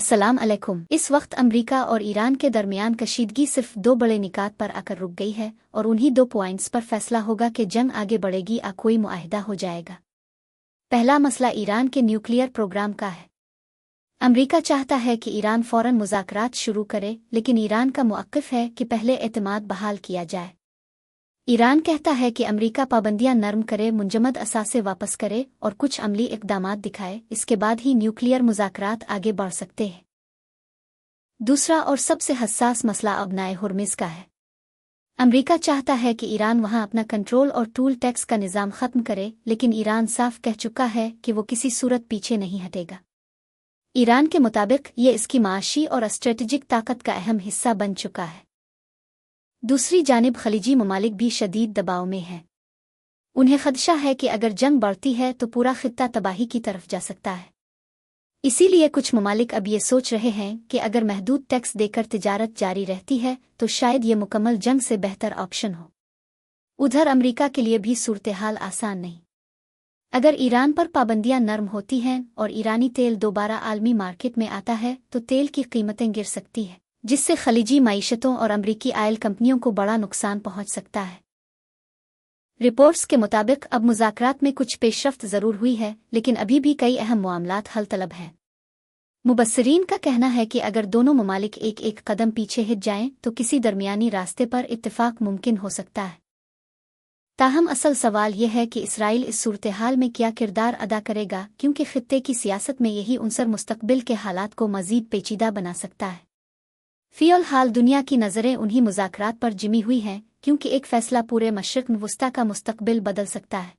अस्सलाम अलैकुम। इस वक्त अमरीका और ईरान के दरमियान कशीदगी सिर्फ दो बड़े निकात पर आकर रुक गई है और उन्हीं 2 पॉइंट्स पर फैसला होगा कि जंग आगे बढ़ेगी या कोई मुआहिदा हो जाएगा। पहला मसला ईरान के न्यूक्लियर प्रोग्राम का है। अमरीका चाहता है कि ईरान फौरन मुज़ाकरात शुरू करे, लेकिन ईरान का मौक़िफ़ है कि पहले एतमाद बहाल किया जाए। ईरान कहता है कि अमरीका पाबंदियां नरम करे, मुंजमद असासे वापस करे और कुछ अमली इक़दामात दिखाए, इसके बाद ही न्यूक्लियर मुज़ाकरात आगे बढ़ सकते हैं। दूसरा और सबसे हसास मसला अबनाए हुर्मुज़ का है। अमरीका चाहता है कि ईरान वहां अपना कंट्रोल और टूल टैक्स का निज़ाम ख़त्म करे, लेकिन ईरान साफ कह चुका है कि वो किसी सूरत पीछे नहीं हटेगा। ईरान के मुताबिक ये इसकी माशी और स्ट्रेटेजिक ताकत का अहम हिस्सा बन चुका है। दूसरी जानिब खलीजी ममालिक भी शदीद दबाव में हैं। उन्हें खदशा है कि अगर जंग बढ़ती है तो पूरा खित्ता तबाही की तरफ जा सकता है। इसीलिए कुछ ममालिक अब ये सोच रहे हैं कि अगर महदूद टैक्स देकर तिजारत जारी रहती है तो शायद ये मुकम्मल जंग से बेहतर ऑप्शन हो। उधर अमरीका के लिए भी सूरत-ए-हाल आसान नहीं। अगर ईरान पर पाबंदियां नरम होती हैं और ईरानी तेल दोबारा आलमी मार्केट में आता है तो तेल की कीमतें गिर सकती हैं, जिससे खलीजी मईशतों और अमरीकी आयल कंपनियों को बड़ा नुकसान पहुंच सकता है। रिपोर्ट्स के मुताबिक अब मुज़ाकरात में कुछ पेशरफ्त ज़रूर हुई है, लेकिन अभी भी कई अहम मामलात हल तलब हैं। मुबस्सिरीन का कहना है कि अगर दोनों ममालिक एक एक कदम पीछे हिट जाएं तो किसी दरमियानी रास्ते पर इत्तेफाक मुमकिन हो सकता है। ताहम असल सवाल यह है कि इसराइल इस सूरत-ए-हाल में क्या किरदार अदा करेगा, क्योंकि खित्ते की सियासत में यही उनसर मुस्तकबिल के हालात को मज़ीद पेचीदा बना सकता है। फ़िलहाल दुनिया की नज़रें उन्हीं मुज़ाकरात पर जिमी हुई हैं, क्योंकि एक फ़ैसला पूरे मशरिक़ वस्ता का मुस्तकबिल बदल सकता है।